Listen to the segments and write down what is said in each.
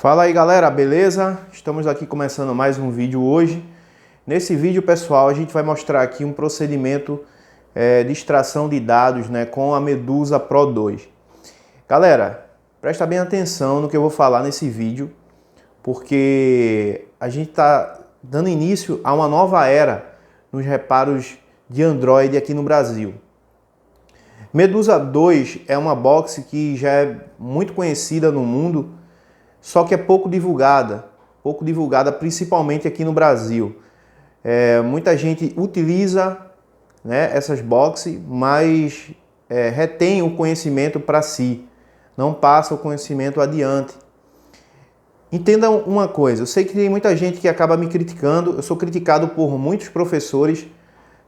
Fala aí galera, beleza? Estamos aqui começando mais um vídeo hoje. Nesse vídeo, pessoal, a gente vai mostrar aqui um procedimento de extração de dados, com a Medusa Pro 2. Galera, presta bem atenção no que eu vou falar nesse vídeo, porque a gente está dando início a uma nova era nos reparos de Android aqui no Brasil. Medusa 2 é uma box que já é muito conhecida no mundo, só que é pouco divulgada principalmente aqui no Brasil. Muita gente utiliza essas boxes, mas retém o conhecimento para si, não passa o conhecimento adiante. Entendam uma coisa, eu sei que tem muita gente que acaba me criticando, eu sou criticado por muitos professores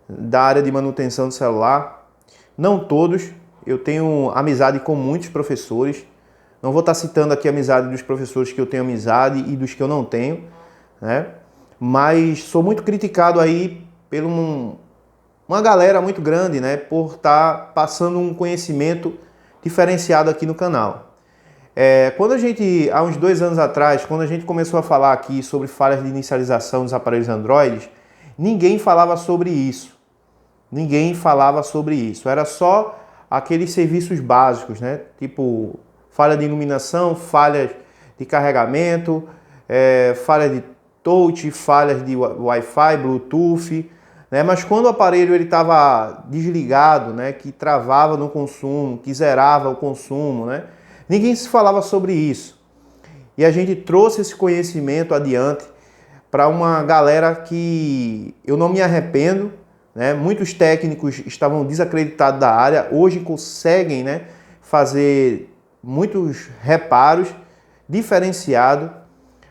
da área de manutenção de celular, não todos, eu tenho amizade com muitos professores. Não vou estar citando aqui a amizade dos professores que eu tenho amizade e dos que eu não tenho, mas sou muito criticado aí por uma galera muito grande, por estar passando um conhecimento diferenciado aqui no canal. Há uns 2 anos atrás, quando a gente começou a falar aqui sobre falhas de inicialização dos aparelhos Android, ninguém falava sobre isso. Era só aqueles serviços básicos, tipo falha de iluminação, falhas de carregamento, falhas de touch, falhas de Wi-Fi, Bluetooth, mas quando o aparelho estava desligado, que travava no consumo, que zerava o consumo, ninguém se falava sobre isso. E a gente trouxe esse conhecimento adiante para uma galera que eu não me arrependo, muitos técnicos estavam desacreditados da área, hoje conseguem fazer muitos reparos diferenciados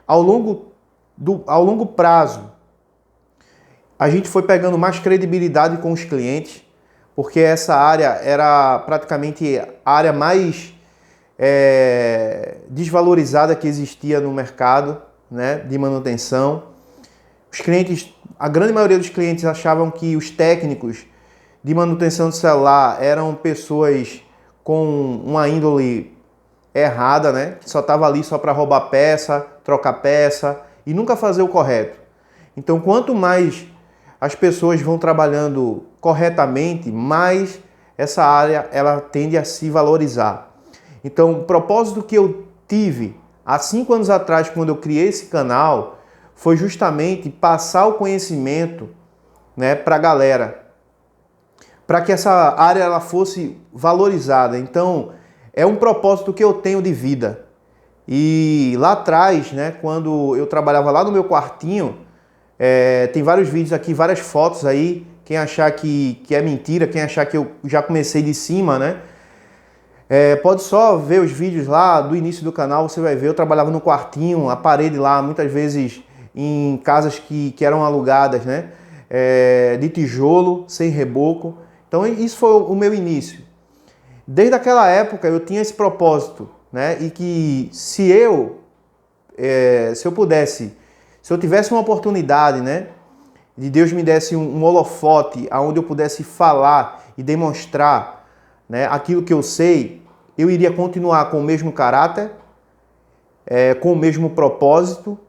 ao longo prazo. A gente foi pegando mais credibilidade com os clientes, porque essa área era praticamente a área mais desvalorizada que existia no mercado de manutenção. Os clientes, a grande maioria dos clientes achavam que os técnicos de manutenção de celular eram pessoas com uma índole errada, que só estava ali só para roubar peça, trocar peça e nunca fazer o correto. Então, quanto mais as pessoas vão trabalhando corretamente, mais essa área ela tende a se valorizar. Então, o propósito que eu tive há 5 anos atrás, quando eu criei esse canal, foi justamente passar o conhecimento para a galera, para que essa área ela fosse valorizada. Então, é um propósito que eu tenho de vida. E lá atrás, quando eu trabalhava lá no meu quartinho, tem vários vídeos aqui, várias fotos aí. Quem achar que é mentira, quem achar que eu já comecei de cima, pode só ver os vídeos lá do início do canal, você vai ver. Eu trabalhava no quartinho, a parede lá, muitas vezes em casas que eram alugadas, de tijolo, sem reboco. Então isso foi o meu início. Desde aquela época eu tinha esse propósito, e que se eu tivesse uma oportunidade, de Deus me desse um holofote onde eu pudesse falar e demonstrar, aquilo que eu sei, eu iria continuar com o mesmo caráter, com o mesmo propósito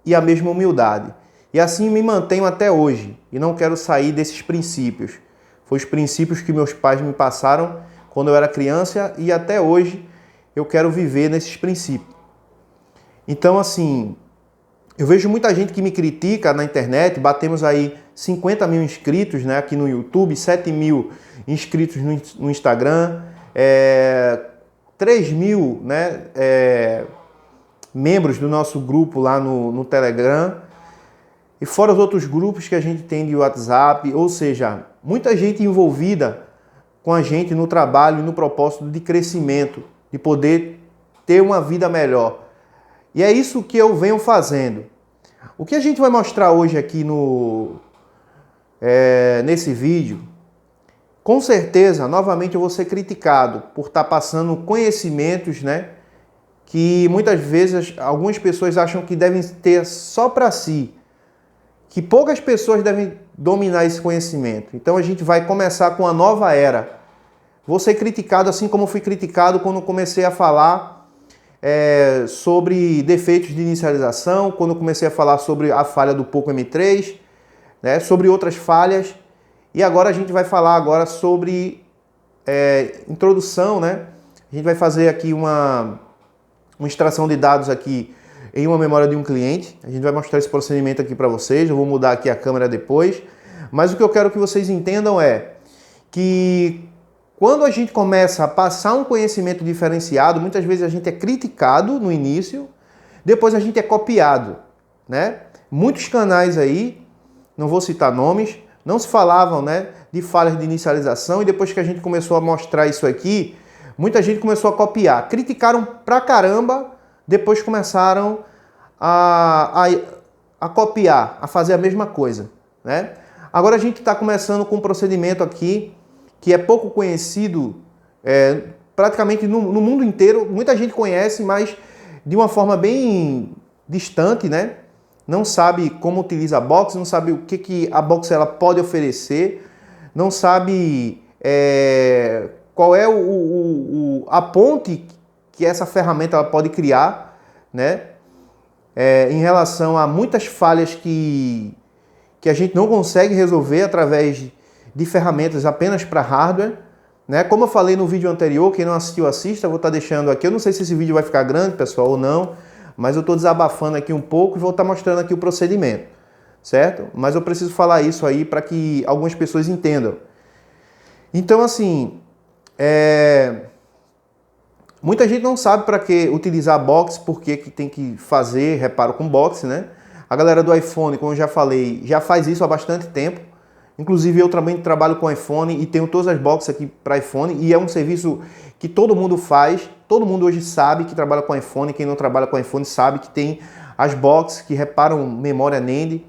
e a mesma humildade. E assim me mantenho até hoje e não quero sair desses princípios. Foi os princípios que meus pais me passaram quando eu era criança e até hoje eu quero viver nesses princípios. Então, assim, eu vejo muita gente que me critica na internet. Batemos aí 50 mil inscritos aqui no YouTube, 7 mil inscritos no Instagram, 3 mil membros do nosso grupo lá no Telegram, e fora os outros grupos que a gente tem de WhatsApp, ou seja, muita gente envolvida com a gente no trabalho e no propósito de crescimento, de poder ter uma vida melhor. E é isso que eu venho fazendo. O que a gente vai mostrar hoje aqui nesse vídeo, com certeza, novamente eu vou ser criticado por estar passando conhecimentos, que muitas vezes algumas pessoas acham que devem ter só para si, que poucas pessoas devem dominar esse conhecimento. Então a gente vai começar com uma nova era. Vou ser criticado assim como fui criticado quando comecei a falar sobre defeitos de inicialização, quando eu comecei a falar sobre a falha do Poco M3, né, sobre outras falhas. E agora a gente vai falar agora sobre introdução, né? A gente vai fazer aqui uma extração de dados aqui em uma memória de um cliente. A gente vai mostrar esse procedimento aqui para vocês. Eu vou mudar aqui a câmera depois. Mas o que eu quero que vocês entendam é que quando a gente começa a passar um conhecimento diferenciado, muitas vezes a gente é criticado no início, depois a gente é copiado, né? Muitos canais aí, não vou citar nomes, não se falavam, né, de falhas de inicialização, e depois que a gente começou a mostrar isso aqui, muita gente começou a copiar. Criticaram pra caramba, depois começaram a copiar, a fazer a mesma coisa, né? Agora a gente está começando com um procedimento aqui que é pouco conhecido praticamente no mundo inteiro. Muita gente conhece, mas de uma forma bem distante, né? Não sabe como utiliza a Box, não sabe o que a Box ela pode oferecer, não sabe qual é a ponte que essa ferramenta ela pode criar, né? Em relação a muitas falhas que a gente não consegue resolver através de ferramentas apenas para hardware, né? Como eu falei no vídeo anterior, quem não assistiu, assista, eu vou estar deixando aqui. Eu não sei se esse vídeo vai ficar grande, pessoal, ou não, mas eu estou desabafando aqui um pouco e vou estar mostrando aqui o procedimento, certo? Mas eu preciso falar isso aí para que algumas pessoas entendam. Então, assim, muita gente não sabe para que utilizar a Box, por que tem que fazer reparo com Box, né? A galera do iPhone, como eu já falei, já faz isso há bastante tempo. Inclusive eu também trabalho com iPhone e tenho todas as boxes aqui para iPhone, e é um serviço que todo mundo faz. Todo mundo hoje sabe que trabalha com iPhone. Quem não trabalha com iPhone sabe que tem as boxes que reparam memória NAND.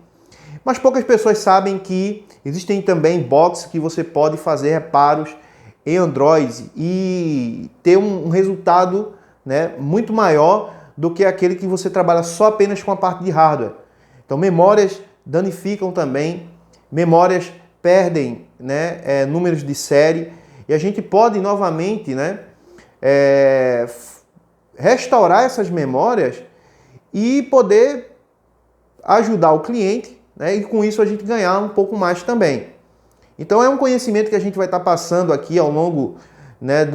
Mas poucas pessoas sabem que existem também boxes que você pode fazer reparos em Android e ter um resultado, né, muito maior do que aquele que você trabalha só apenas com a parte de hardware. Então memórias danificam também, memórias perdem, né, números de série, e a gente pode novamente, né, restaurar essas memórias e poder ajudar o cliente, né, e com isso a gente ganhar um pouco mais também. Então é um conhecimento que a gente vai estar passando aqui ao longo, né,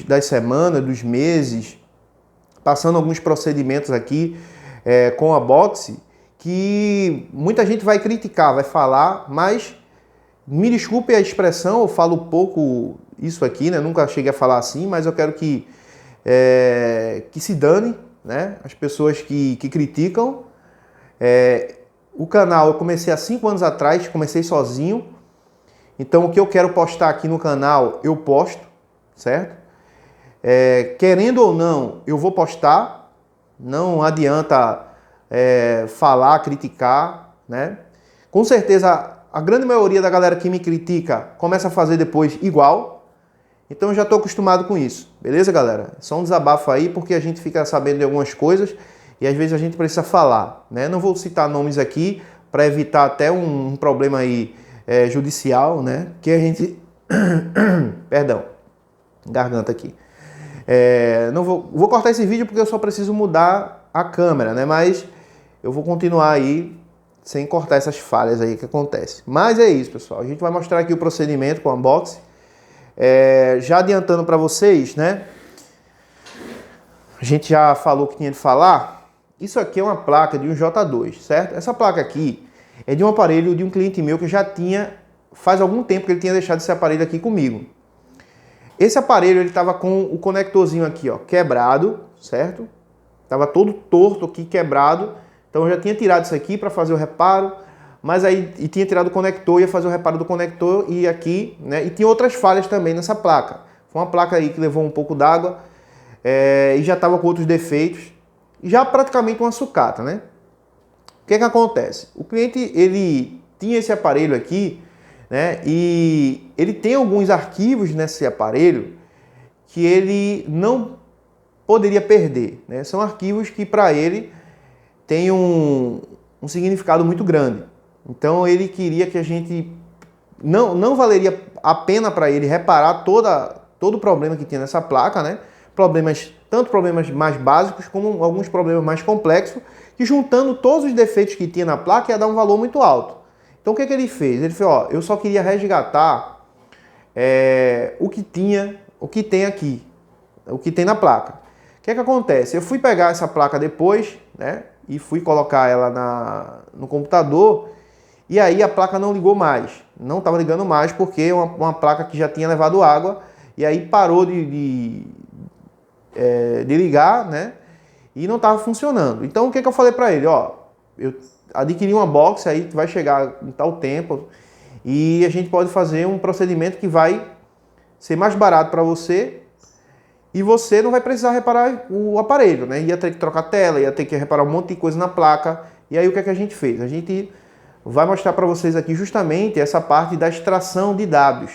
das semanas, dos meses, passando alguns procedimentos aqui com a Box, que muita gente vai criticar, vai falar, mas me desculpe a expressão, eu falo pouco isso aqui, né? Nunca cheguei a falar assim, mas eu quero que se dane, né? As pessoas que criticam. O canal eu comecei há 5 anos atrás, comecei sozinho. Então o que eu quero postar aqui no canal, eu posto, certo? Querendo ou não, eu vou postar. Não adianta falar, criticar, né? Com certeza a grande maioria da galera que me critica começa a fazer depois igual. Então eu já estou acostumado com isso, beleza, galera? Só um desabafo aí, porque a gente fica sabendo de algumas coisas e às vezes a gente precisa falar, né? Não vou citar nomes aqui para evitar até um problema aí judicial, né? Que a gente... Perdão, garganta aqui. Não vou cortar esse vídeo porque eu só preciso mudar a câmera, né? Mas eu vou continuar aí sem cortar essas falhas aí que acontecem. Mas é isso, pessoal. A gente vai mostrar aqui o procedimento com a Box. Já adiantando para vocês, né? A gente já falou o que tinha de falar. Isso aqui é uma placa de um J2, certo? Essa placa aqui é de um aparelho de um cliente meu que já tinha... Faz algum tempo que ele tinha deixado esse aparelho aqui comigo. Esse aparelho, ele estava com o conectorzinho aqui, ó, quebrado, certo? Estava todo torto aqui, quebrado. Então eu já tinha tirado isso aqui para fazer o reparo, mas aí tinha tirado o conector, ia fazer o reparo do conector e aqui, né? E tinha outras falhas também nessa placa. Foi uma placa aí que levou um pouco d'água e já estava com outros defeitos. Já praticamente uma sucata, né? O que acontece? O cliente, ele tinha esse aparelho aqui, né? E ele tem alguns arquivos nesse aparelho que ele não poderia perder, né? São arquivos que para ele tem um significado muito grande. Então ele queria que a gente... Não valeria a pena para ele reparar todo o problema que tinha nessa placa, né? tanto problemas mais básicos como alguns problemas mais complexos, que juntando todos os defeitos que tinha na placa ia dar um valor muito alto. Então o que ele fez? Ele falou, ó, eu só queria resgatar o que tem aqui, o que tem na placa. O que acontece? Eu fui pegar essa placa depois, né, e fui colocar ela no computador, e aí a placa não ligou mais. Não estava ligando mais porque é uma placa que já tinha levado água, e aí parou de ligar, né, e não estava funcionando. Então o que eu falei para ele? Ó, eu adquiri uma box, aí vai chegar em tal tempo, e a gente pode fazer um procedimento que vai ser mais barato para você, e você não vai precisar reparar o aparelho, né? Ia ter que trocar tela, ia ter que reparar um monte de coisa na placa. E aí o que a gente fez? A gente vai mostrar para vocês aqui justamente essa parte da extração de dados,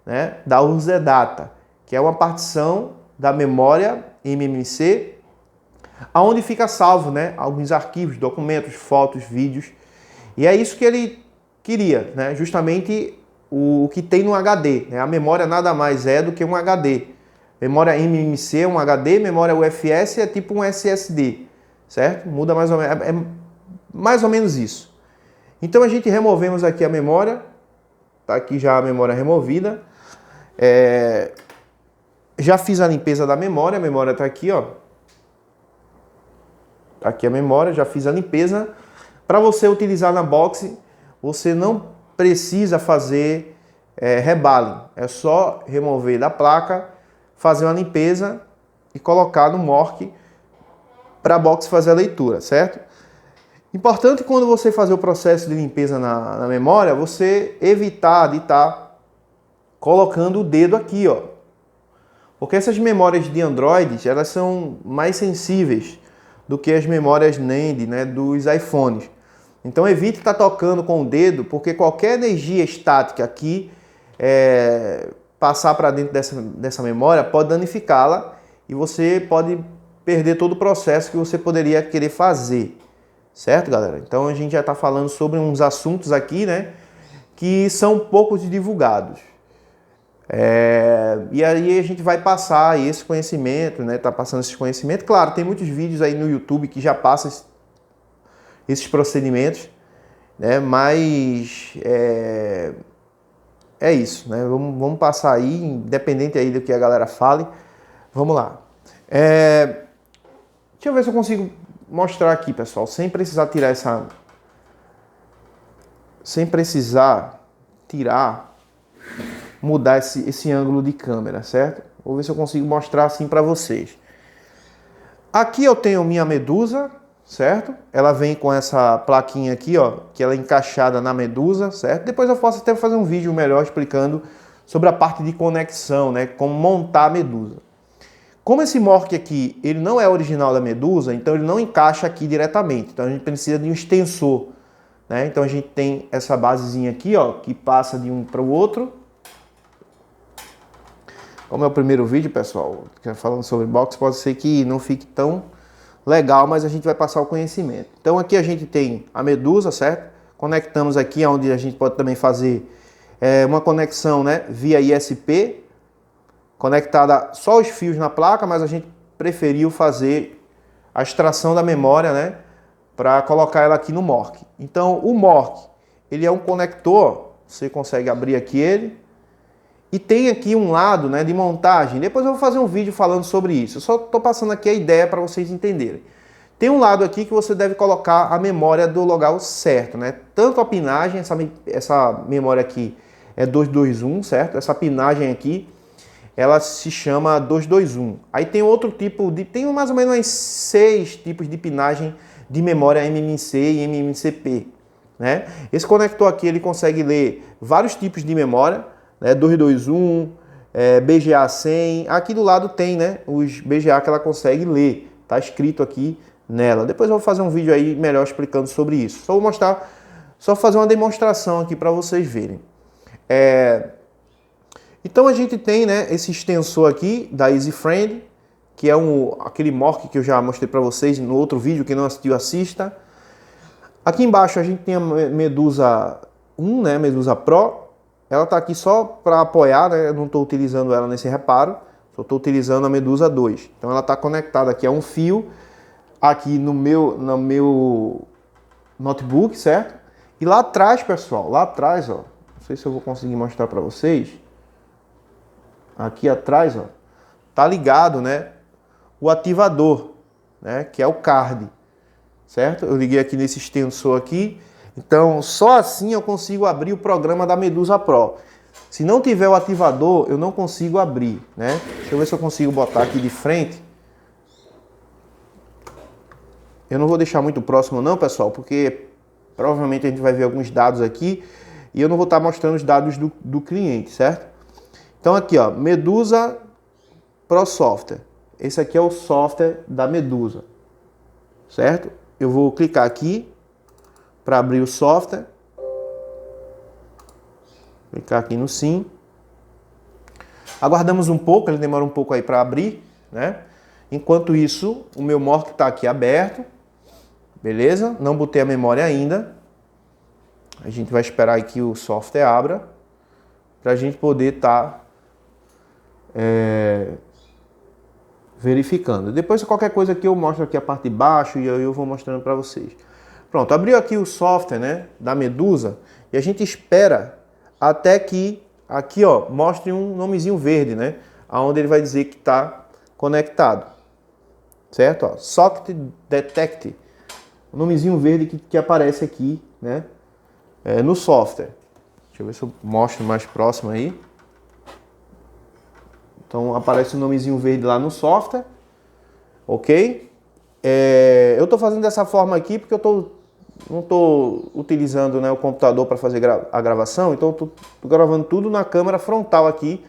né? Da UZData, que é uma partição da memória MMC, aonde fica salvo, né, alguns arquivos, documentos, fotos, vídeos. E é isso que ele queria, né? Justamente o que tem no HD, né? A memória nada mais é do que um HD. Memória MMC é um HD, memória UFS é tipo um SSD, certo? Muda mais ou menos, é mais ou menos isso. Então a gente removemos aqui a memória, tá aqui já a memória removida. Já fiz a limpeza da memória, a memória tá aqui, ó. Aqui a memória, já fiz a limpeza. Para você utilizar na box, você não precisa fazer rebalem, é só remover da placa, fazer uma limpeza e colocar no MORC para a box fazer a leitura, certo? Importante quando você fazer o processo de limpeza na memória, você evitar de estar colocando o dedo aqui, ó. Porque essas memórias de Android, elas são mais sensíveis do que as memórias NAND, né, dos iPhones. Então evite estar tocando com o dedo, porque qualquer energia estática aqui passar para dentro dessa memória pode danificá-la e você pode perder todo o processo que você poderia querer fazer, certo, galera? Então a gente já está falando sobre uns assuntos aqui, né, que são pouco divulgados. E aí a gente vai passar esse conhecimento, né, tá passando esse conhecimento. Claro, tem muitos vídeos aí no YouTube que já passam esses procedimentos, né, mas é isso, né? Vamos passar aí, independente aí do que a galera fale. Vamos lá. Deixa eu ver se eu consigo mostrar aqui, pessoal, sem precisar tirar mudar esse ângulo de câmera, certo? Vou ver se eu consigo mostrar assim para vocês. Aqui eu tenho minha Medusa, certo? Ela vem com essa plaquinha aqui, ó, que ela é encaixada na Medusa, certo? Depois eu posso até fazer um vídeo melhor explicando sobre a parte de conexão, né? Como montar a Medusa. Como esse MORC aqui, ele não é original da Medusa, então ele não encaixa aqui diretamente. Então a gente precisa de um extensor, né? Então a gente tem essa basezinha aqui, ó, que passa de um para o outro. Como é o primeiro vídeo, pessoal, falando sobre box, pode ser que não fique tão legal, mas a gente vai passar o conhecimento. Então aqui a gente tem a Medusa, certo? Conectamos aqui, onde a gente pode também fazer uma conexão, né, via ISP, conectada só os fios na placa, mas a gente preferiu fazer a extração da memória, né, para colocar ela aqui no MORC. Então o MORC, ele é um conector, você consegue abrir aqui ele, e tem aqui um lado, né, de montagem. Depois eu vou fazer um vídeo falando sobre isso. Eu só estou passando aqui a ideia para vocês entenderem. Tem um lado aqui que você deve colocar a memória do local certo, né? Tanto a pinagem, essa memória aqui é 221, certo? Essa pinagem aqui, ela se chama 221. Aí tem outro tipo tem mais ou menos 6 tipos de pinagem de memória MMC e MMCP, né? Esse conector aqui, ele consegue ler vários tipos de memória, né, 221, BGA 100, aqui do lado tem, né, os BGA que ela consegue ler, tá escrito aqui nela. Depois eu vou fazer um vídeo aí melhor explicando sobre isso. Só vou mostrar, só fazer uma demonstração aqui para vocês verem. Então a gente tem, né, esse extensor aqui da EasyFriend, que é aquele MORC que eu já mostrei para vocês no outro vídeo, quem não assistiu, assista. Aqui embaixo a gente tem a Medusa 1, né, Medusa Pro. Ela está aqui só para apoiar, né? Eu não estou utilizando ela nesse reparo. Só estou utilizando a Medusa 2. Então ela está conectada aqui a um fio, aqui no meu notebook, certo? E lá atrás, pessoal, lá atrás, ó, não sei se eu vou conseguir mostrar para vocês. Aqui atrás, ó, tá ligado, né, o ativador, né, que é o card, certo? Eu liguei aqui nesse extensor aqui, então só assim eu consigo abrir o programa da Medusa Pro. Se não tiver o ativador, eu não consigo abrir, né? Deixa eu ver se eu consigo botar aqui de frente. Eu não vou deixar muito próximo não, pessoal, porque provavelmente a gente vai ver alguns dados aqui e eu não vou estar mostrando os dados do cliente, certo? Então aqui, ó, Medusa Pro Software. Esse aqui é o software da Medusa, certo? Eu vou clicar aqui para abrir o software. Clicar aqui no sim. Aguardamos um pouco, ele demora um pouco aí para abrir, né? Enquanto isso, o meu Mork está aqui aberto. Beleza? Não botei a memória ainda. A gente vai esperar aí que o software abra para a gente poder estar verificando. Depois, qualquer coisa aqui eu mostro aqui a parte de baixo e eu vou mostrando para vocês. Pronto, abriu aqui o software, né, da Medusa e a gente espera até que aqui, ó, mostre um nomezinho verde, né, aonde ele vai dizer que está conectado, certo? Ó, Socket Detect, o nomezinho verde que aparece aqui, né, no software. Deixa eu ver se eu mostro mais próximo aí. Então aparece o nomezinho verde lá no software, ok? Eu estou fazendo dessa forma aqui porque não estou utilizando, né, o computador para fazer a gravação, então estou gravando tudo na câmera frontal aqui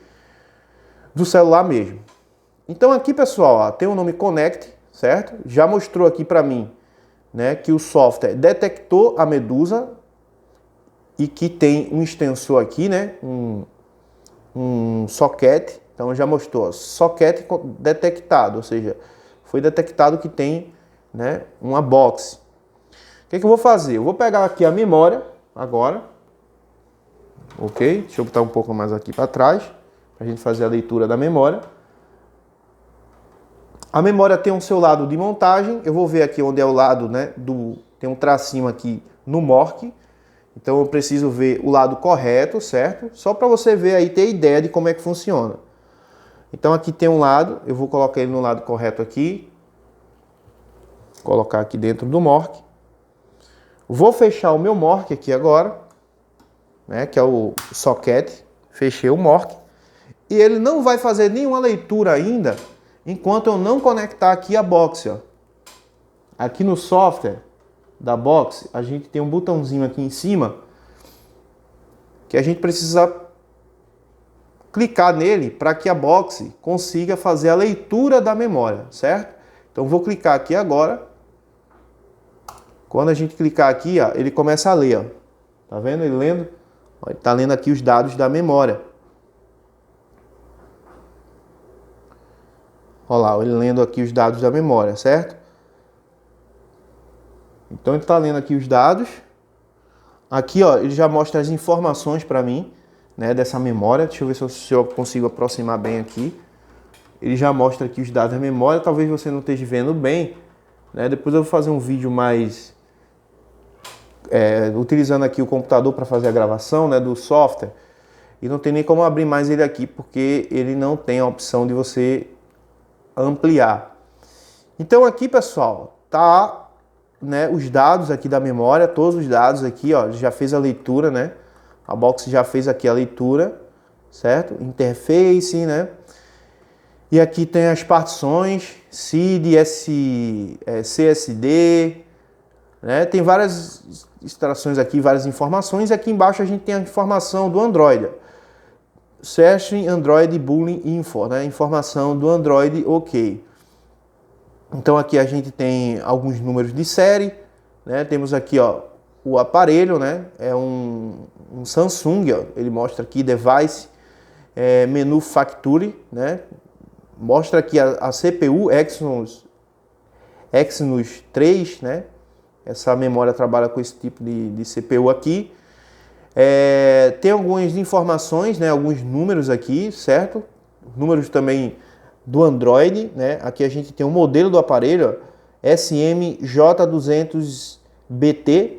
do celular mesmo. Então aqui, pessoal, ó, tem o nome Connect, certo? Já mostrou aqui para mim, né, que o software detectou a Medusa e que tem um extensor aqui, né, um socket. Então já mostrou, socket detectado, ou seja, foi detectado que tem, né, uma box. O que eu vou fazer? Eu vou pegar aqui a memória agora, ok? Deixa eu botar um pouco mais aqui para trás, para a gente fazer a leitura da memória. A memória tem o seu lado de montagem, eu vou ver aqui onde é o lado, né, tem um tracinho aqui no Mork. Então eu preciso ver o lado correto, certo? Só para você ver aí, ter ideia de como é que funciona. Então aqui tem um lado, eu vou colocar ele no lado correto aqui. Colocar aqui dentro do Mork. Vou fechar o meu Mork aqui agora, né, que é o socket. Fechei o Mork. E ele não vai fazer nenhuma leitura ainda, enquanto eu não conectar aqui a box, ó. Aqui no software da box, a gente tem um botãozinho aqui em cima que a gente precisa clicar nele para que a box consiga fazer a leitura da memória, certo? Então vou clicar aqui agora. Quando a gente clicar aqui, ó, ele começa a ler, ó. Tá vendo ele lendo? Ó, ele tá lendo aqui os dados da memória. Olha lá, ele lendo aqui os dados da memória, certo? Então ele está lendo aqui os dados. Aqui, ó, ele já mostra as informações para mim, né, dessa memória. Deixa eu ver se eu consigo aproximar bem aqui. Ele já mostra aqui os dados da memória. Talvez você não esteja vendo bem, né? Depois eu vou fazer um vídeo mais utilizando aqui o computador para fazer a gravação, né, do software. E não tem nem como abrir mais ele aqui porque ele não tem a opção de você ampliar. Então aqui, pessoal, tá, né, os dados aqui da memória, todos os dados aqui, ó, já fez a leitura, né? A box já fez aqui a leitura, certo? Interface, né? E aqui tem as partições, SID, CSD, né? Tem várias extrações aqui, várias informações. E aqui embaixo a gente tem a informação do Android. Session Android Boolean Info, né? Informação do Android OK. Então aqui a gente tem alguns números de série, né? Temos aqui, ó, o aparelho, né? É um Samsung, ó. Ele mostra aqui device, menu factory, né? Mostra aqui a CPU Exynos 3, né? Essa memória trabalha com esse tipo de CPU aqui. Tem algumas informações, né? Alguns números aqui, certo? Números também do Android, né? Aqui a gente tem o modelo do aparelho, ó, SMJ200BT.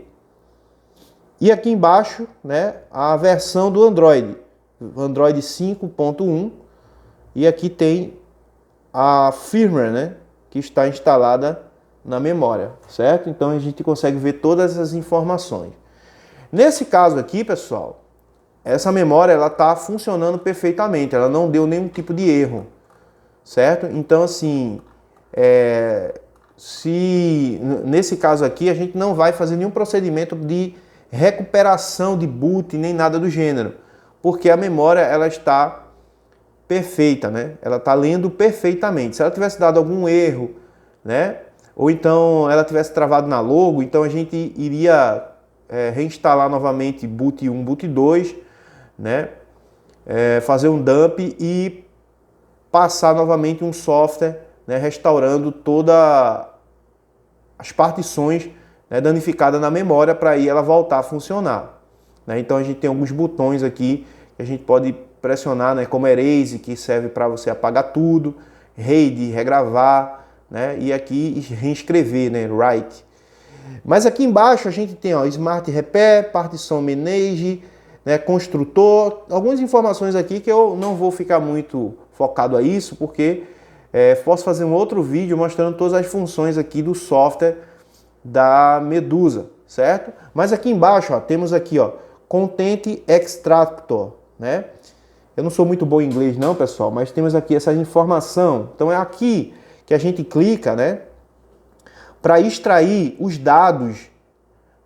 E aqui embaixo, né, a versão do Android 5.1. E aqui tem a firmware, né, que está instalada na memória, certo? Então a gente consegue ver todas as informações. Nesse caso aqui, pessoal, essa memória ela está funcionando perfeitamente, ela não deu nenhum tipo de erro, certo? Então assim, se nesse caso aqui a gente não vai fazer nenhum procedimento de recuperação de boot nem nada do gênero, porque a memória ela está perfeita, né? Ela está lendo perfeitamente. Se ela tivesse dado algum erro, né? Ou então ela tivesse travado na logo, então a gente iria reinstalar novamente boot 1, boot 2, né? Fazer um dump e passar novamente um software, né? Restaurando todas as partições, né? Danificadas na memória para aí ela voltar a funcionar, né? Então a gente tem alguns botões aqui que a gente pode pressionar, né? Como Erase, que serve para você apagar tudo, Read, regravar, né? E aqui reescrever, né? Write. Mas aqui embaixo a gente tem, ó, Smart Repair, Partition Manage, né? Construtor, algumas informações aqui que eu não vou ficar muito focado a isso, porque posso fazer um outro vídeo mostrando todas as funções aqui do software da Medusa, certo? Mas aqui embaixo, ó, temos aqui, ó, Content Extractor, né? Eu não sou muito bom em inglês não, pessoal, mas temos aqui essa informação. Então é aqui que a gente clica, né, para extrair os dados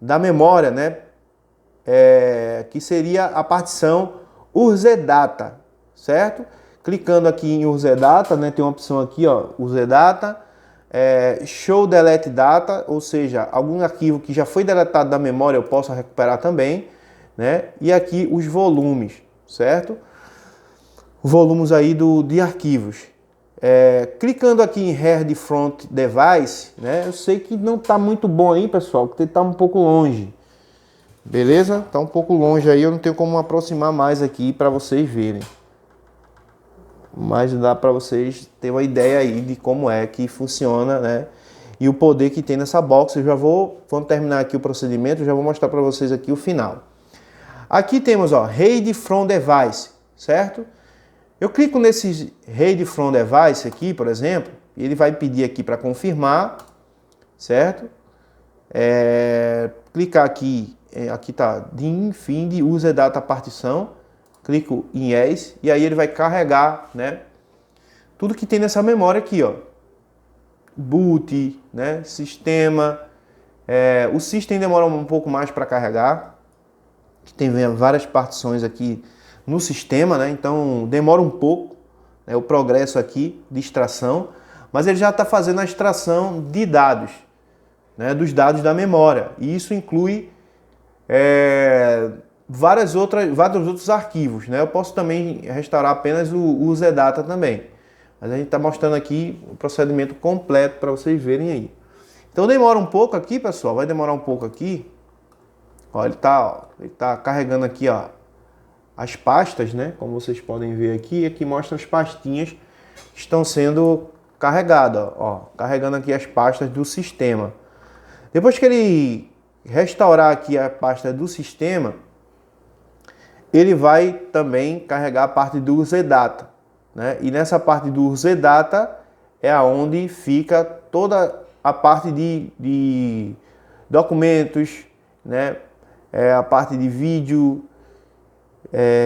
da memória, né, que seria a partição URZData, certo? Clicando aqui em URZData, né, tem uma opção aqui, ó, URZData, Show Delete Data, ou seja, algum arquivo que já foi deletado da memória eu posso recuperar também, né? E aqui os volumes, certo? Volumes aí de arquivos. Clicando aqui em Hard Front Device, né? Eu sei que não está muito bom aí, pessoal, porque está um pouco longe. Beleza? Está um pouco longe aí, eu não tenho como aproximar mais aqui para vocês verem. Mas dá para vocês terem uma ideia aí de como é que funciona, né? E o poder que tem nessa box. Eu já vamos terminar aqui o procedimento, eu já vou mostrar para vocês aqui o final. Aqui temos, ó, Read from Device, certo? Eu clico nesse Read from Device aqui, por exemplo, e ele vai pedir aqui para confirmar, certo? Clicar aqui, aqui tá DIN, FIND, User Data Partição, clico em Yes, e aí ele vai carregar, né, tudo que tem nessa memória aqui, ó. Boot, né, sistema, o System demora um pouco mais para carregar, tem várias partições aqui no sistema, né? Então demora um pouco, né, o progresso aqui de extração, mas ele já está fazendo a extração de dados, né, dos dados da memória, e isso inclui vários outros arquivos, né? Eu posso também restaurar apenas o ZData também, mas a gente está mostrando aqui o procedimento completo para vocês verem aí. Então demora um pouco aqui, pessoal, vai demorar um pouco aqui. Ó, ele tá carregando aqui, ó, as pastas, né? Como vocês podem ver aqui, aqui mostra as pastinhas que estão sendo carregadas, ó, carregando aqui as pastas do sistema. Depois que ele restaurar aqui a pasta do sistema, ele vai também carregar a parte do ZData, né? E nessa parte do ZData é aonde fica toda a parte de documentos, né? A parte de vídeo,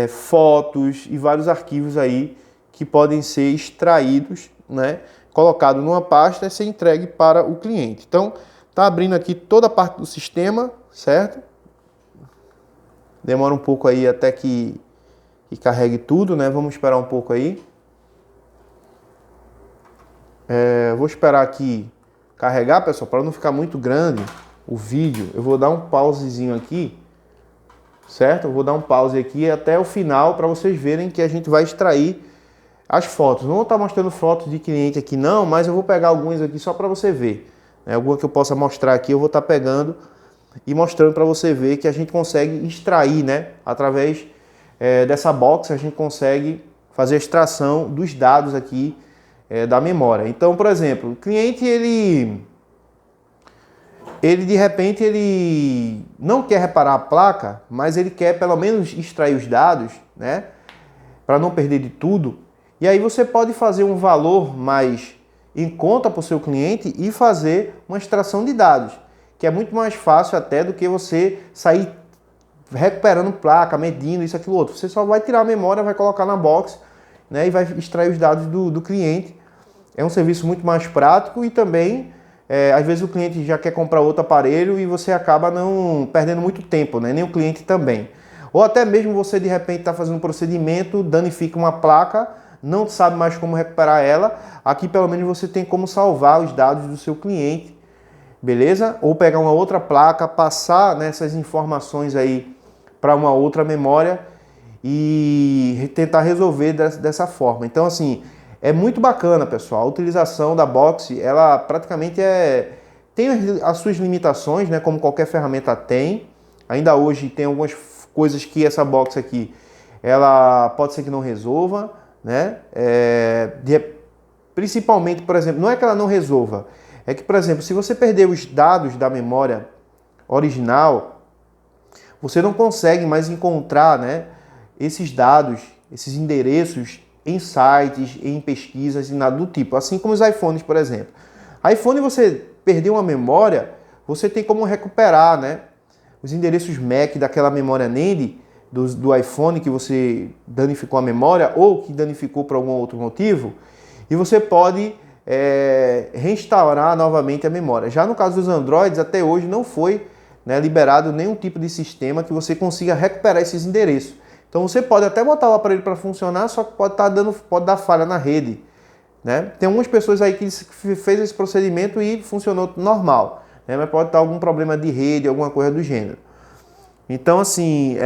fotos e vários arquivos aí que podem ser extraídos, né? Colocado numa pasta e ser entregue para o cliente. Então, tá abrindo aqui toda a parte do sistema, certo? Demora um pouco aí até que carregue tudo, né? Vamos esperar um pouco aí. Vou esperar aqui carregar, pessoal, para não ficar muito grande o vídeo. Eu vou dar um pausezinho aqui, certo? Eu vou dar um pause aqui até o final para vocês verem que a gente vai extrair as fotos. Não vou estar mostrando fotos de cliente aqui não, mas eu vou pegar algumas aqui só para você ver. Alguma que eu possa mostrar aqui, eu vou estar pegando e mostrando para você ver que a gente consegue extrair, né? Através dessa box a gente consegue fazer a extração dos dados aqui da memória. Então, por exemplo, o cliente ele de repente ele não quer reparar a placa, mas ele quer pelo menos extrair os dados, né, para não perder de tudo. E aí você pode fazer um valor mais em conta para o seu cliente e fazer uma extração de dados, que é muito mais fácil até do que você sair recuperando placa, medindo isso, aquilo, outro. Você só vai tirar a memória, vai colocar na box, né, e vai extrair os dados do cliente. É um serviço muito mais prático e também, às vezes o cliente já quer comprar outro aparelho e você acaba não perdendo muito tempo, né? Nem o cliente também. Ou até mesmo você de repente está fazendo um procedimento, danifica uma placa, não sabe mais como recuperar ela. Aqui pelo menos você tem como salvar os dados do seu cliente, beleza? Ou pegar uma outra placa, passar nessas informações aí para uma outra memória e tentar resolver dessa forma. Então, assim, é muito bacana, pessoal. A utilização da Box, ela praticamente tem as suas limitações, né? Como qualquer ferramenta tem. Ainda hoje tem algumas coisas que essa Box aqui, ela pode ser que não resolva, né? Principalmente, por exemplo, não é que ela não resolva, é que, por exemplo, se você perder os dados da memória original, você não consegue mais encontrar, né, esses dados, esses endereços em sites, em pesquisas e nada do tipo. Assim como os iPhones, por exemplo. iPhone, você perdeu uma memória, você tem como recuperar, né, os endereços MAC daquela memória NAND do iPhone que você danificou a memória ou que danificou por algum outro motivo, e você pode restaurar novamente a memória. Já no caso dos Androids, até hoje não foi, né, liberado nenhum tipo de sistema que você consiga recuperar esses endereços. Então você pode até botar o aparelho para funcionar, só que pode dar falha na rede, né? Tem algumas pessoas aí que fez esse procedimento e funcionou normal, né? Mas pode estar algum problema de rede, alguma coisa do gênero. Então, assim,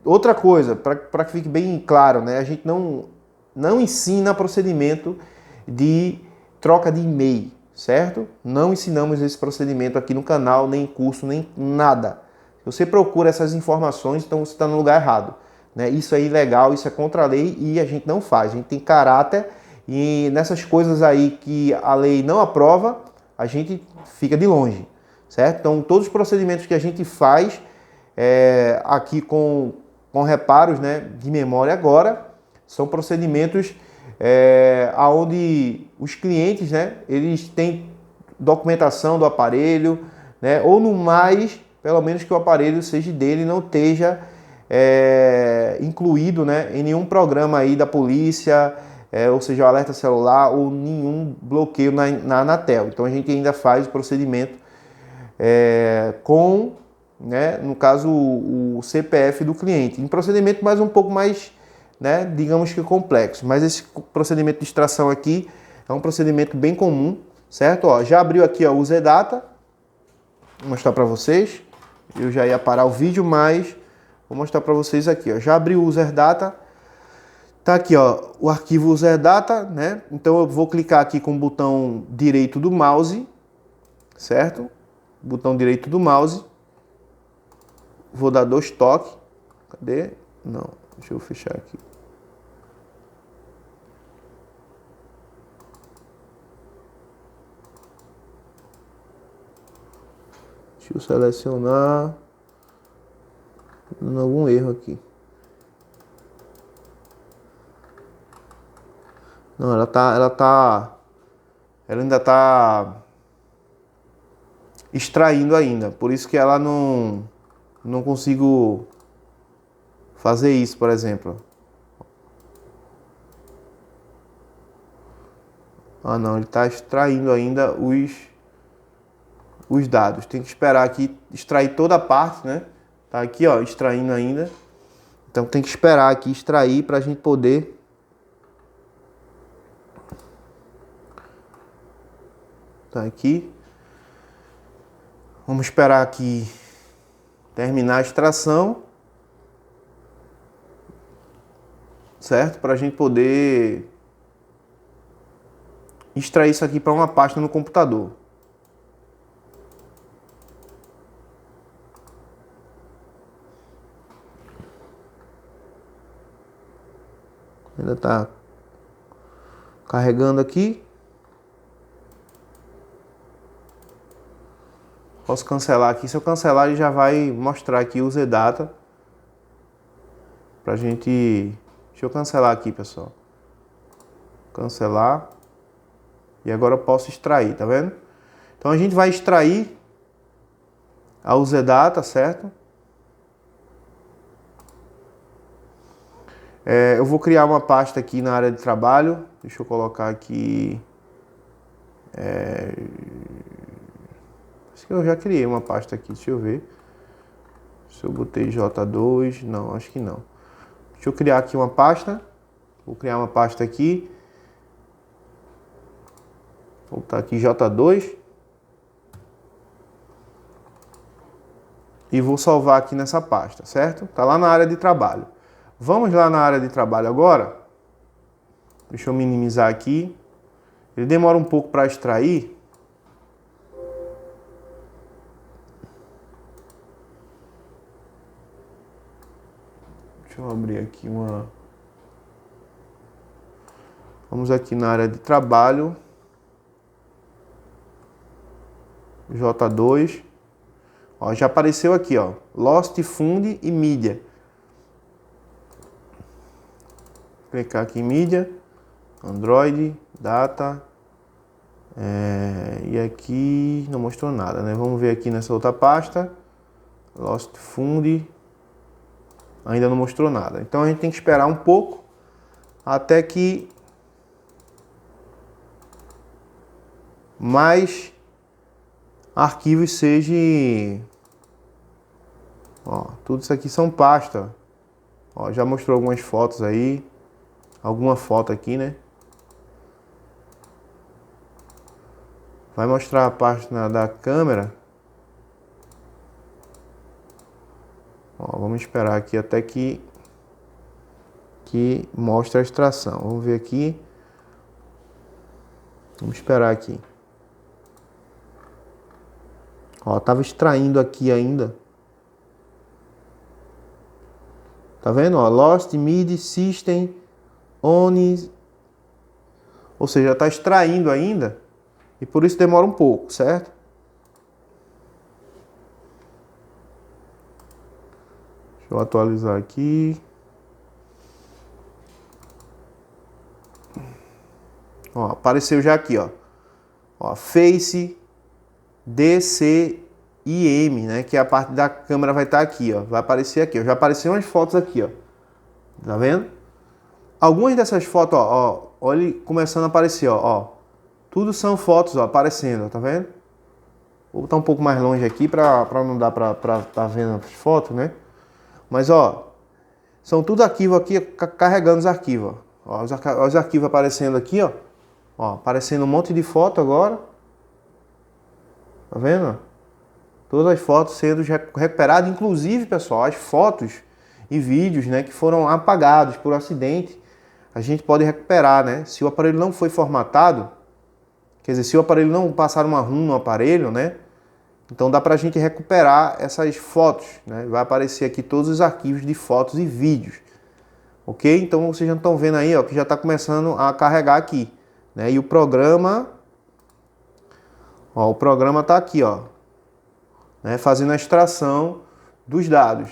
outra coisa, para que fique bem claro, né? A gente não ensina procedimento de troca de e-mail, certo? Não ensinamos esse procedimento aqui no canal, nem em curso, nem nada. Se você procura essas informações, então você está no lugar errado, né? Isso é ilegal, isso é contra a lei e a gente não faz. A gente tem caráter e nessas coisas aí que a lei não aprova, a gente fica de longe, certo? Então, todos os procedimentos que a gente faz aqui com reparos, né, de memória agora, são procedimentos onde os clientes, né, eles têm documentação do aparelho, né, ou no mais, pelo menos que o aparelho seja dele e não esteja incluído, né, em nenhum programa aí da polícia, ou seja, o alerta celular ou nenhum bloqueio na Anatel. Então a gente ainda faz o procedimento com, né, no caso, o CPF do cliente. Um procedimento um pouco mais, né, digamos que complexo. Mas esse procedimento de extração aqui é um procedimento bem comum, certo? Ó, já abriu aqui, ó, o Zedata. Vou mostrar para vocês. Eu já ia parar o vídeo, mas vou mostrar para vocês aqui, ó. Já abriu o UserData. Tá aqui, ó, o arquivo UserData, né? Então eu vou clicar aqui com o botão direito do mouse, certo? Botão direito do mouse. Vou dar 2 toques. Cadê? Não, deixa eu fechar aqui. Deixa eu selecionar. Dando algum erro aqui. Não, ela ainda tá extraindo ainda. Por isso que ela não consigo fazer isso, por exemplo. Ah, não, ele está extraindo ainda os dados. Tem que esperar aqui extrair toda a parte, né? Tá aqui, ó, extraindo ainda. Então tem que esperar aqui extrair para a gente poder tá aqui. Vamos esperar aqui terminar a extração, certo? Para a gente poder extrair isso aqui para uma pasta no computador. Ainda tá Carregando aqui. Posso cancelar aqui. Se eu cancelar, ele já vai mostrar aqui o ZData. Pra gente... Deixa eu cancelar aqui, pessoal. Cancelar. E agora eu posso extrair, tá vendo? Então a gente vai extrair a ZData, certo? Eu vou criar uma pasta aqui na área de trabalho. Deixa eu colocar aqui... Acho que eu já criei uma pasta aqui, deixa eu ver. Se eu botei J2, não, acho que não. Deixa eu criar aqui uma pasta. Vou criar uma pasta aqui. Vou botar aqui J2. E vou salvar aqui nessa pasta, certo? Tá lá na área de trabalho. Vamos lá na área de trabalho agora. Deixa eu minimizar aqui. Ele demora um pouco para extrair. Deixa eu abrir aqui uma... Vamos aqui na área de trabalho. J2. Ó, já apareceu aqui, ó. Lost, Fund e Mídia. Clicar aqui em Mídia. Android, Data. E aqui não mostrou nada, né? Vamos ver aqui nessa outra pasta. Lost, Fund. Ainda não mostrou nada. Então a gente tem que esperar um pouco até que mais arquivos sejam... Ó, tudo isso aqui são pastas. Ó, já mostrou algumas fotos aí. Alguma foto aqui, né? Vai mostrar a página da câmera. Ó, vamos esperar aqui até que mostre a extração. Vamos ver aqui. Vamos esperar aqui. Ó, tava extraindo aqui ainda. Tá vendo? Ó, Lost, Mid, System, On. Ou seja, tá extraindo ainda. E por isso demora um pouco, certo? Deixa eu atualizar aqui. Ó, apareceu já aqui, ó. Ó, Face, DCIM, né? Que é a parte da câmera vai estar aqui, ó. Vai aparecer aqui, ó. Já apareceram umas fotos aqui, ó. Tá vendo? Algumas dessas fotos, ó, olha começando a aparecer, ó. Tudo são fotos, ó, aparecendo, ó, tá vendo? Vou botar um pouco mais longe aqui pra não dar pra tá vendo as fotos, né? Mas, ó, são tudo arquivo aqui, carregando os arquivos, ó. Os arquivos aparecendo aqui, ó. Ó, aparecendo um monte de foto agora. Tá vendo? Todas as fotos sendo recuperadas, inclusive, pessoal, as fotos e vídeos, né, que foram apagados por acidente, a gente pode recuperar, né? Se o aparelho não foi formatado, quer dizer, se o aparelho não passar uma ROM no aparelho, né? Então dá pra gente recuperar essas fotos, né? Vai aparecer aqui todos os arquivos de fotos e vídeos. Ok? Então vocês já estão vendo aí, ó, que já está começando a carregar aqui, né? E o programa... Ó, o programa está aqui, ó, né? Fazendo a extração dos dados.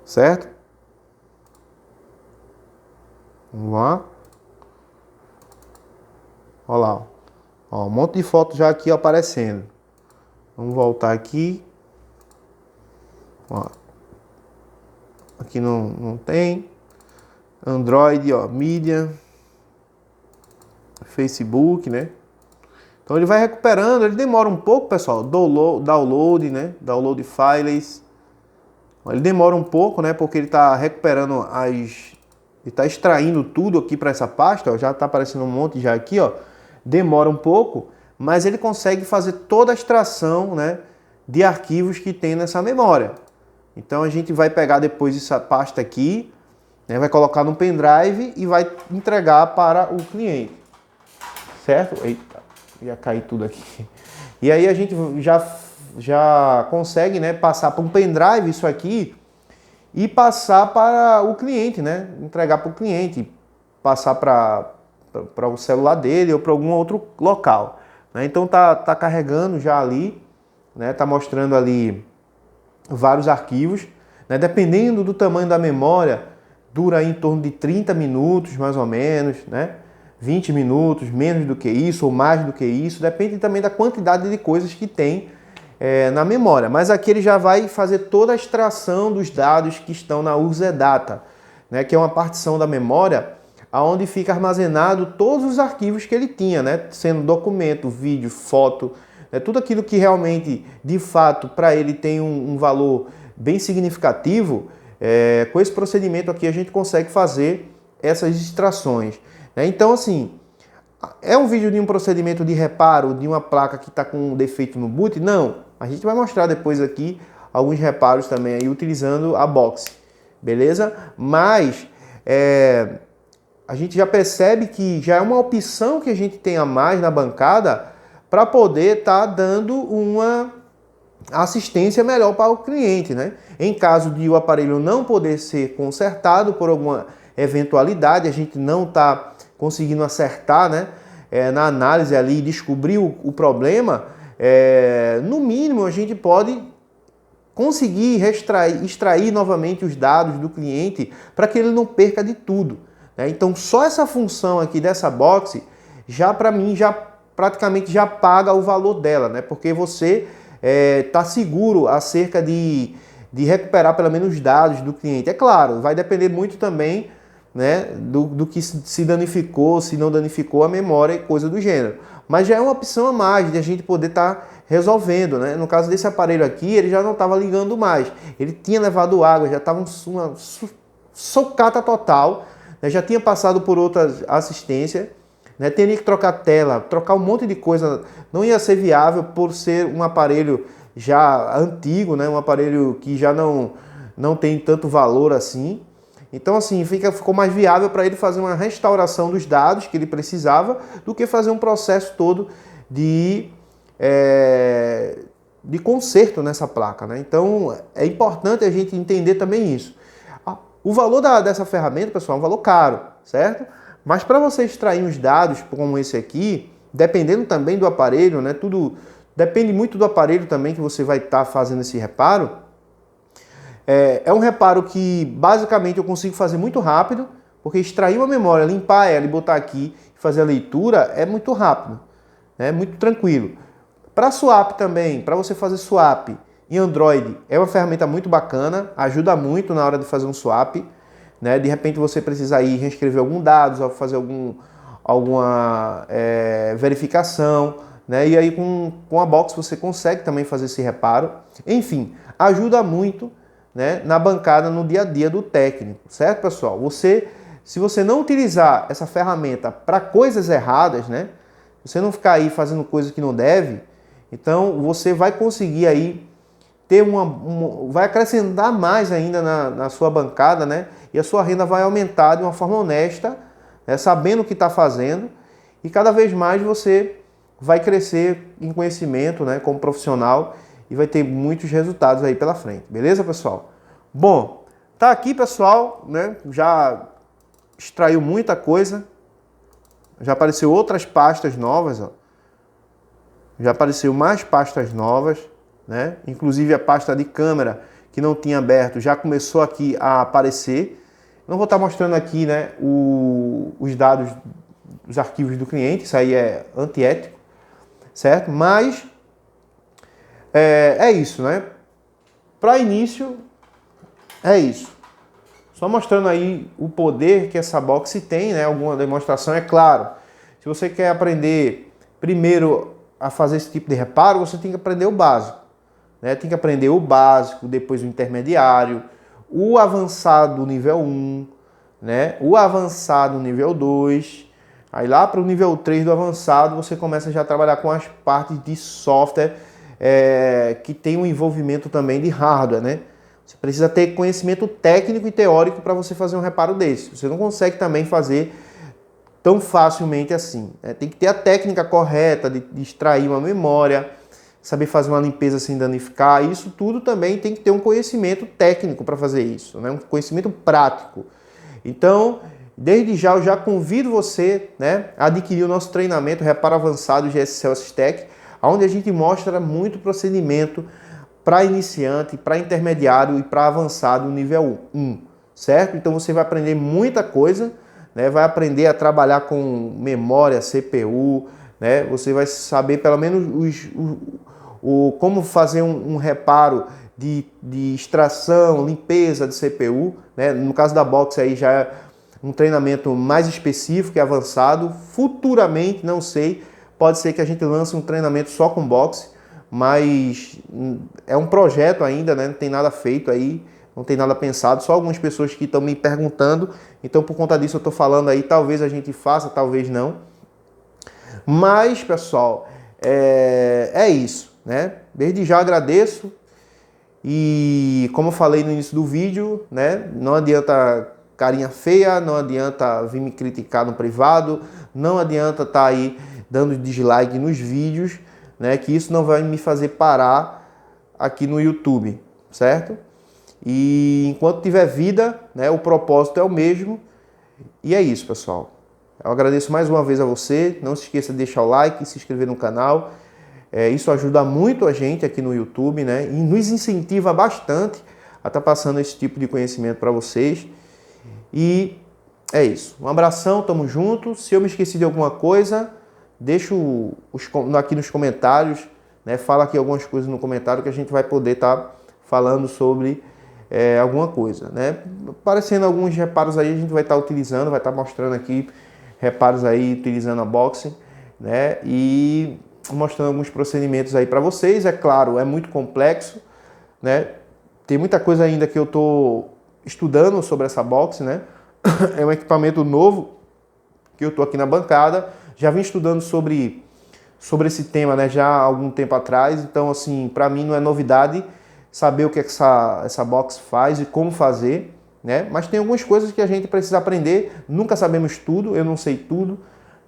Certo? Vamos lá. Olha lá, ó, um monte de fotos já aqui aparecendo. Vamos voltar aqui. Ó. Aqui não tem. Android, ó, mídia. Facebook, né? Então ele vai recuperando, ele demora um pouco, pessoal. Download, né? Download files. Ele demora um pouco, né? Porque ele está recuperando ele está extraindo tudo aqui para essa pasta, ó. Já está aparecendo um monte já aqui, ó. Demora um pouco, mas ele consegue fazer toda a extração, né, de arquivos que tem nessa memória. Então a gente vai pegar depois essa pasta aqui, né, vai colocar no pendrive e vai entregar para o cliente. Certo? Eita, ia cair tudo aqui. E aí a gente já consegue, né, passar para um pendrive isso aqui e passar para o cliente, né? Entregar para o cliente, passar para para o celular dele ou para algum outro local, né? Então tá carregando já ali, né? Tá mostrando ali vários arquivos, né? Dependendo do tamanho da memória, dura aí em torno de 30 minutos mais ou menos, né? 20 minutos, menos do que isso ou mais do que isso, depende também da quantidade de coisas que tem na memória. Mas aqui ele já vai fazer toda a extração dos dados que estão na UZData, né? Que é uma partição da memória onde fica armazenado todos os arquivos que ele tinha, né? Sendo documento, vídeo, foto, né? Tudo aquilo que realmente, de fato, para ele tem um valor bem significativo. Com esse procedimento aqui a gente consegue fazer essas extrações, né? Então, assim, é um vídeo de um procedimento de reparo de uma placa que está com um defeito no boot? Não. A gente vai mostrar depois aqui alguns reparos também aí utilizando a box, beleza? Mas a gente já percebe que já é uma opção que a gente tem a mais na bancada para poder estar dando uma assistência melhor para o cliente, né? Em caso de o aparelho não poder ser consertado por alguma eventualidade, a gente não está conseguindo acertar, né? Na análise ali, descobrir o problema, no mínimo a gente pode conseguir extrair novamente os dados do cliente para que ele não perca de tudo, né? Então só essa função aqui dessa box, já para mim, já praticamente já paga o valor dela, né? Porque você está seguro acerca de recuperar pelo menos os dados do cliente. É claro, vai depender muito também, né, do que se danificou, se não danificou a memória e coisa do gênero. Mas já é uma opção a mais de a gente poder estar resolvendo, né? No caso desse aparelho aqui, ele já não estava ligando mais. Ele tinha levado água, já estava uma socata total, né? Já tinha passado por outras assistências, né? Teria que trocar tela, trocar um monte de coisa. Não ia ser viável por ser um aparelho já antigo, né? Um aparelho que já não tem tanto valor assim. Então, assim, ficou mais viável para ele fazer uma restauração dos dados que ele precisava do que fazer um processo todo de conserto nessa placa, né? Então, é importante a gente entender também isso. O valor dessa ferramenta, pessoal, é um valor caro, certo? Mas para você extrair uns dados como esse aqui, dependendo também do aparelho, né? Tudo depende muito do aparelho também que você vai estar fazendo esse reparo. É um reparo que basicamente eu consigo fazer muito rápido, porque extrair uma memória, limpar ela e botar aqui e fazer a leitura é muito rápido, é muito tranquilo. Para swap também, para você fazer swap em Android, é uma ferramenta muito bacana, ajuda muito na hora de fazer um swap, né? De repente você precisa ir reescrever alguns dados, ou fazer alguma verificação, né? E aí com a box você consegue também fazer esse reparo. Enfim, ajuda muito, né, na bancada, no dia a dia do técnico, certo, pessoal? Se você não utilizar essa ferramenta para coisas erradas, né, você não ficar aí fazendo coisas que não deve, então você vai conseguir aí ter vai acrescentar mais ainda na sua bancada, né, e a sua renda vai aumentar de uma forma honesta, né, sabendo o que está fazendo, e cada vez mais você vai crescer em conhecimento, né, como profissional, e vai ter muitos resultados aí pela frente, beleza, pessoal? Bom, tá aqui, pessoal, né? Já extraiu muita coisa, já apareceu outras pastas novas, ó. Já apareceu mais pastas novas, né? Inclusive a pasta de câmera que não tinha aberto já começou aqui a aparecer. Não vou estar mostrando aqui, né, os dados, os arquivos do cliente, isso aí é antiético, certo? Mas é isso, né? Para início, é isso. Só mostrando aí o poder que essa box tem, né? Alguma demonstração, é claro. Se você quer aprender primeiro a fazer esse tipo de reparo, você tem que aprender o básico, né? Tem que aprender o básico, depois o intermediário, o avançado nível 1, né? O avançado nível 2. Aí lá para o nível 3 do avançado, você começa já a trabalhar com as partes de software que tem um envolvimento também de hardware, né? Você precisa ter conhecimento técnico e teórico para você fazer um reparo desse. Você não consegue também fazer tão facilmente assim, né? Tem que ter a técnica correta de extrair uma memória, saber fazer uma limpeza sem danificar. Isso tudo também tem que ter um conhecimento técnico para fazer isso, né? Um conhecimento prático. Então, Desde já eu já convido você, né, a adquirir o nosso treinamento Reparo Avançado GSL Assistec, onde a gente mostra muito procedimento para iniciante, para intermediário e para avançado nível 1, certo? Então você vai aprender muita coisa, né? Vai aprender a trabalhar com memória, CPU, né? Você vai saber pelo menos como fazer um reparo de extração, limpeza de CPU, né? No caso da box aí já é um treinamento mais específico e avançado. Futuramente, não sei, pode ser que a gente lance um treinamento só com boxe, mas é um projeto ainda, né? Não tem nada feito aí, não tem nada pensado, só algumas pessoas que estão me perguntando, então por conta disso eu estou falando aí, talvez a gente faça, talvez não. Mas, pessoal, é isso, né? Desde já agradeço e como eu falei no início do vídeo, né? Não adianta carinha feia, não adianta vir me criticar no privado, não adianta estar aí dando dislike nos vídeos, né? Que isso não vai me fazer parar aqui no YouTube, certo? E enquanto tiver vida, né? O propósito é o mesmo. E é isso, pessoal. Eu agradeço mais uma vez a você. Não se esqueça de deixar o like e se inscrever no canal. Isso ajuda muito a gente aqui no YouTube, né? E nos incentiva bastante a estar passando esse tipo de conhecimento para vocês. E é isso. Um abração, tamo junto. Se eu me esqueci de alguma coisa, deixa aqui nos comentários, né? Fala aqui algumas coisas no comentário que a gente vai poder estar falando sobre alguma coisa, né? Aparecendo alguns reparos aí, a gente vai estar utilizando, vai estar mostrando aqui reparos aí utilizando a boxing, né? E mostrando alguns procedimentos aí para vocês. É claro, é muito complexo, né? Tem muita coisa ainda que eu tô estudando sobre essa box, né? É um equipamento novo que eu tô aqui na bancada. Já vim estudando sobre esse tema, né? Já há algum tempo atrás. Então, assim, para mim não é novidade saber o que essa box faz e como fazer, né? Mas tem algumas coisas que a gente precisa aprender. Nunca sabemos tudo, eu não sei tudo,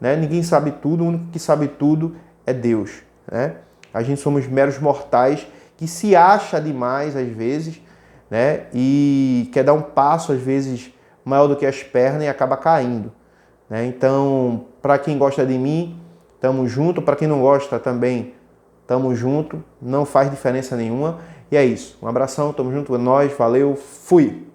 né? Ninguém sabe tudo, o único que sabe tudo é Deus, né? A gente somos meros mortais que se acha demais às vezes, né? E quer dar um passo às vezes maior do que as pernas e acaba caindo, né? Então, para quem gosta de mim, tamo junto. Para quem não gosta também, tamo junto. Não faz diferença nenhuma. E é isso. Um abração, tamo junto com nós. Valeu, fui!